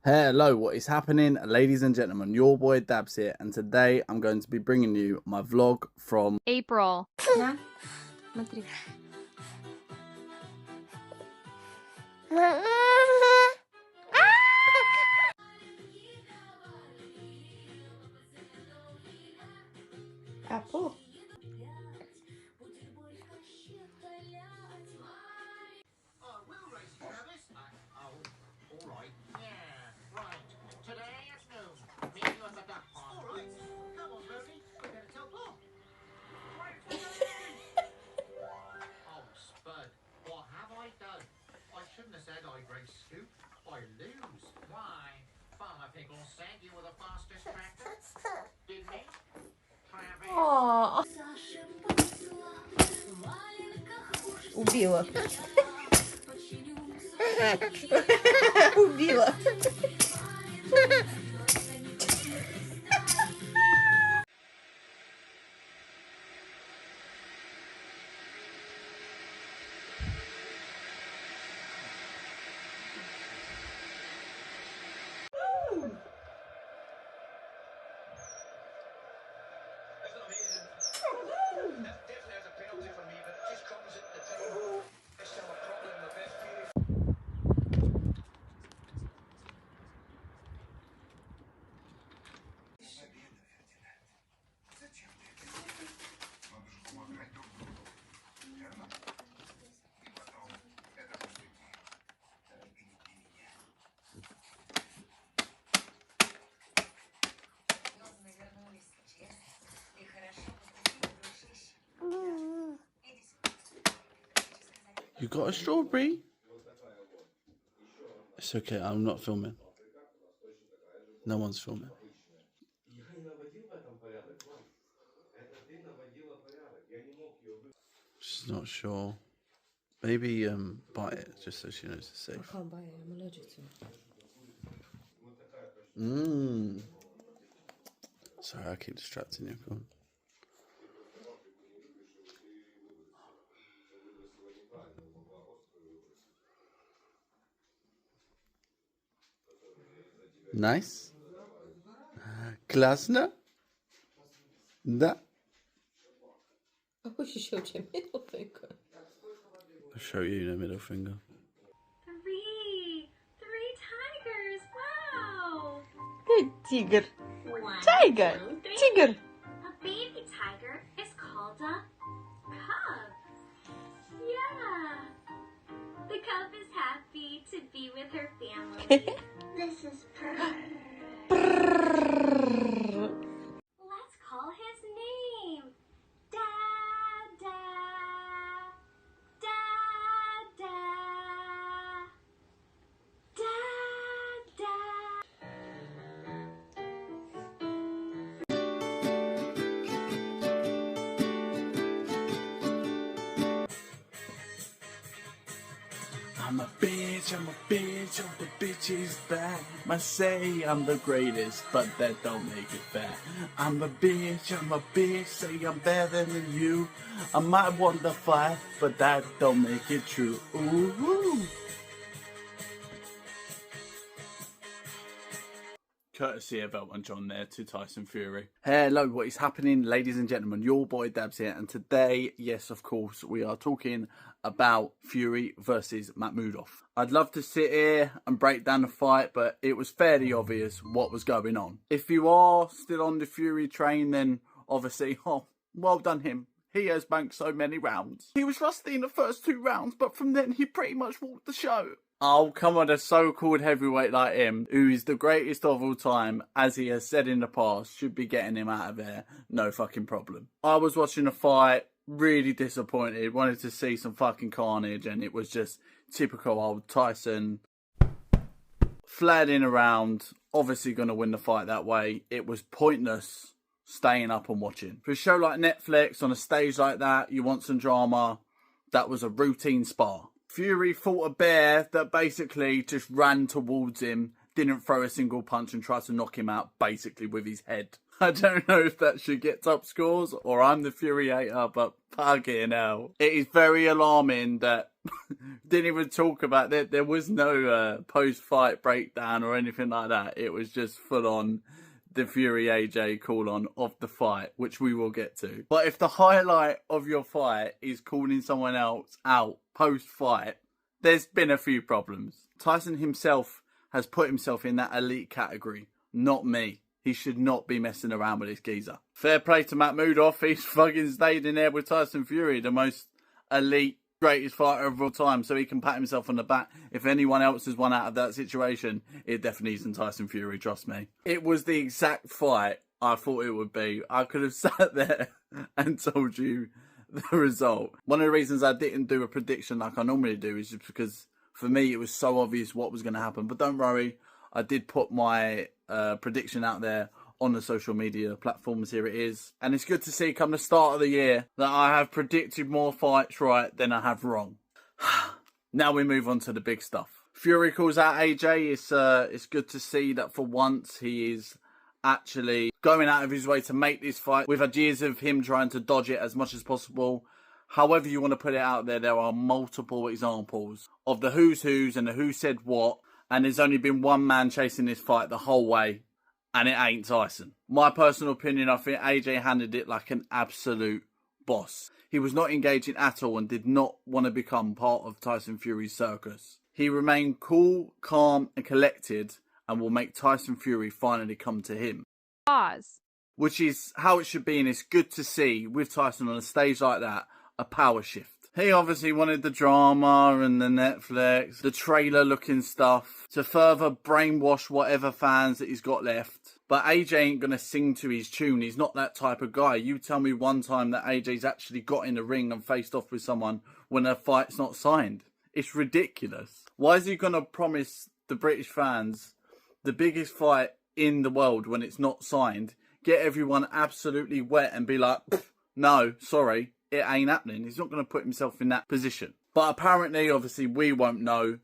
Hello, what is happening, ladies and gentlemen? Your boy Dabs here, and today I'm going to be bringing you my vlog from April. На, смотри. Apple. О, убила. Убила. You got a strawberry? It's okay, I'm not filming. No one's filming. She's not sure. Maybe bite it just so she knows it's safe. I can't buy it, I'm allergic to it. Sorry, I keep distracting you. Go on. Nice. Классно? Да. I wish you showed your middle finger. I'll show you the middle finger. Three tigers, wow! Good tiger. One, Tiger. two, three. Tiger. A baby tiger is called a cub. Yeah. The cub is happy to be with her family. This is perfect. Let's call his name. Dada. Dada. Dada. I'm a bitch, oh the bitch is back. Might say I'm the greatest, but that don't make it fact. I'm a bitch, say I'm better than you. I might want to fight, but that don't make it true. Ooh. Courtesy of Elton John there to Tyson Fury. Hello, what is happening, ladies and gentlemen? Your boy Dabs here, and today, yes, of course, we are talking about Fury versus MAKHMUDOV. I'd love to sit here and break down the fight, but it was fairly obvious what was going on. If you are still on the Fury train, then obviously, oh, well done him. He has banked so many rounds. He was rusty in the first 2 rounds, but from then he pretty much walked the show. Oh, come on, a so-called heavyweight like him, who is the greatest of all time, as he has said in the past, should be getting him out of there, no fucking problem. I was watching the fight, really disappointed, wanted to see some fucking carnage, and it was just typical old Tyson. Flaring around, obviously going to win the fight that way. It was pointless staying up and watching. For a show like Netflix, on a stage like that, you want some drama, that was a routine spar. Fury fought a bear that basically just ran towards him, didn't throw a single punch and tried to knock him out basically with his head. I don't know if that should get top scores or I'm the Fury hater, but fucking hell. It is very alarming that Didn't even talk about it. There was no post-fight breakdown or anything like that. It was just full on the Fury AJ call on of the fight, which we will get to. But if the highlight of your fight is calling someone else out post-fight, there's been a few problems. Tyson himself has put himself in that elite category, not me. He should not be messing around with this geezer. Fair play to MAKHMUDOV. He's fucking stayed in there with Tyson Fury, the most elite, greatest fighter of all time, so he can pat himself on the back. If anyone else has won out of that situation, it definitely isn't Tyson Fury, trust me. It was the exact fight I thought it would be. I could have sat there and told you the result. One of the reasons I didn't do a prediction like I normally do is just because for me it was so obvious what was going to happen. But don't worry, I did put my prediction out there on the social media platforms. Here it is. And it's good to see come the start of the year that I have predicted more fights right than I have wrong. Now we move on to the big stuff. Fury calls out AJ. It's good to see that for once he is actually going out of his way to make this fight. We've had years of him trying to dodge it as much as possible. However you want to put it out there, there are multiple examples of the who's who's and the who said what. And there's only been one man chasing this fight the whole way. And it ain't Tyson. My personal opinion, I think AJ handled it like an absolute boss. He was not engaging at all and did not want to become part of Tyson Fury's circus. He remained cool, calm and collected and will make Tyson Fury finally come to him. Pause. Which is how it should be, and it's good to see with Tyson on a stage like that, a power shift. He obviously wanted the drama and the Netflix, the trailer looking stuff to further brainwash whatever fans that he's got left. But AJ ain't going to sing to his tune. He's not that type of guy. You tell me one time that AJ's actually got in the ring and faced off with someone when a fight's not signed. It's ridiculous. Why is he going to promise the British fans the biggest fight in the world when it's not signed, get everyone absolutely wet and be like, no, sorry, it ain't happening. He's not going to put himself in that position. But apparently, obviously, we won't know.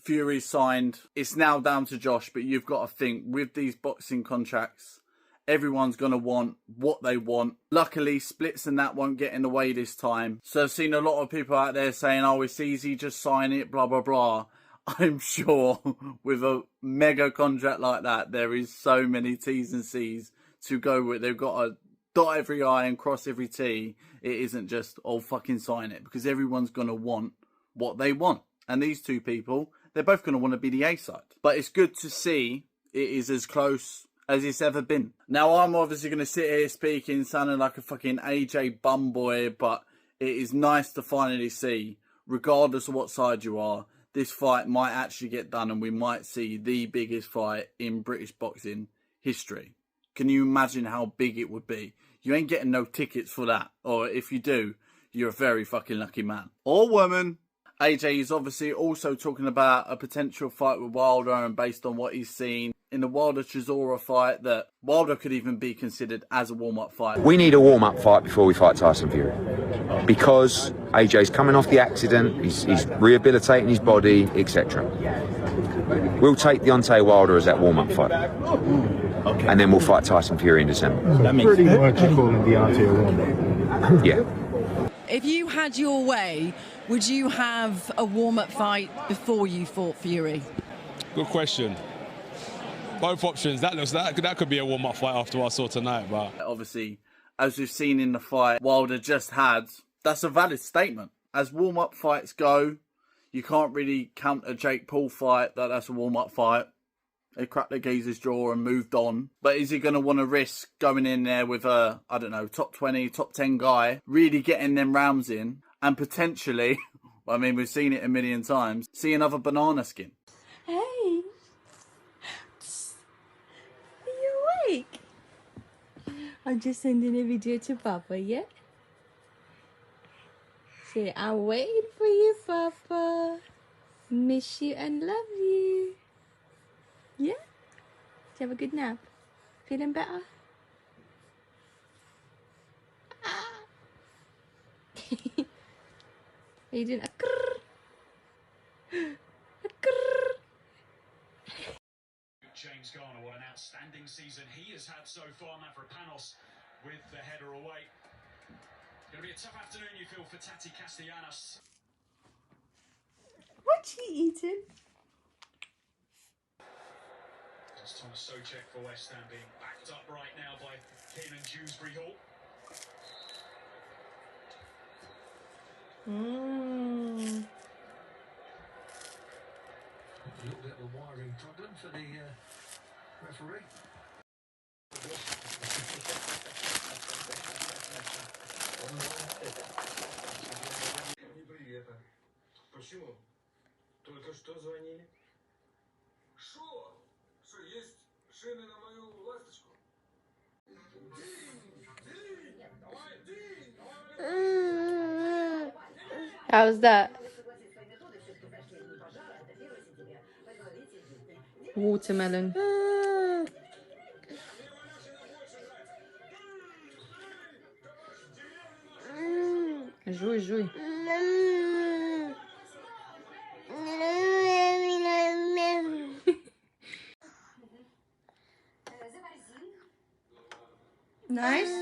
Fury's signed. It's now down to Josh, but you've got to think, with these boxing contracts, everyone's going to want what they want. Luckily, splits and that won't get in the way this time. So I've seen a lot of people out there saying, oh, it's easy, just sign it, blah, blah, blah. I'm sure with a mega contract like that, there is so many T's and C's to go with. They've got to dot every I and cross every T. It isn't just, oh, fucking sign it, because everyone's going to want what they want. And these two people, they're both going to want to be the A side. But it's good to see it is as close as it's ever been. Now, I'm obviously going to sit here speaking, sounding like a fucking AJ bumboy, but it is nice to finally see, regardless of what side you are, this fight might actually get done and we might see the biggest fight in British boxing history. Can you imagine how big it would be? You ain't getting no tickets for that. Or if you do, you're a very fucking lucky man. Or woman. AJ is obviously also talking about a potential fight with Wilder, and based on what he's seen in the Wilder-Chisora fight, that Wilder could even be considered as a warm-up fight. We need a warm-up fight before we fight Tyson Fury, because AJ's coming off the accident, he's rehabilitating his body, etc. We'll take Deontay Wilder as that warm-up fight. Okay. And then we'll fight Tyson Fury in December. That makes pretty much calling Deontay a warm-up. Yeah. If you had your way, would you have a warm-up fight before you fought Fury? Good question. Both options. That could be a warm-up fight after what I saw tonight. But obviously, as we've seen in the fight Wilder just had, that's a valid statement. As warm-up fights go, you can't really count a Jake Paul fight that's a warm-up fight. They cracked the geezer's jaw and moved on. But is he going to want to risk going in there with a, I don't know, top 20, top 10 guy, really getting them rounds in, and potentially, I mean, we've seen it a million times, see another banana skin? Hey. Are you awake? I'm just sending a video to Papa, yeah? Say, I'm waiting for you, Papa. Miss you and love you. Yeah? Did you have a good nap? Feeling better? Ah. Are you doing a grrr? A grrr? James Garner, what an outstanding season he has had so far. Mavropanos with the header away. Going to be a tough afternoon, you feel, for Tati Castellanos. What's he eating? It's Thomas Souček for West Ham being backed up right now by Kane and Dewsbury Hall. Mmm. A little bit of a wiring problem for the referee. Почему? Только что звонили. Шо? Что, есть шины на мою ласточку? How's that? Watermelon. Жуй, жуй. Nice.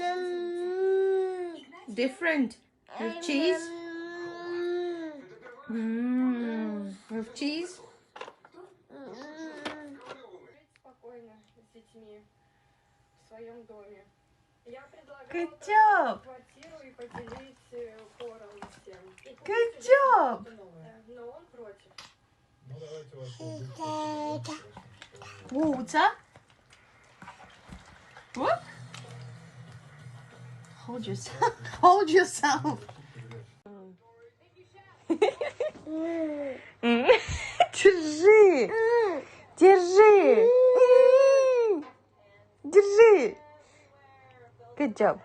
Different. With cheese. With cheese. Спокойно с детьми в своем доме. Я предлагаю Good job. квартиру и поделить поровну всем. Good job. Но он против. Water. What? Hold yourself. Hold yourself. Держи. Держи. Держи. Good job.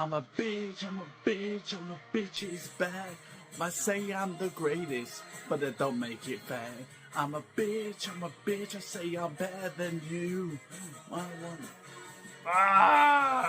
I'm a bitch, I'm a bitch, I'm a bitch, it's bad. Might say I'm the greatest, but it don't make it fair. I'm a bitch, I say I'm better than you. I want... Ah!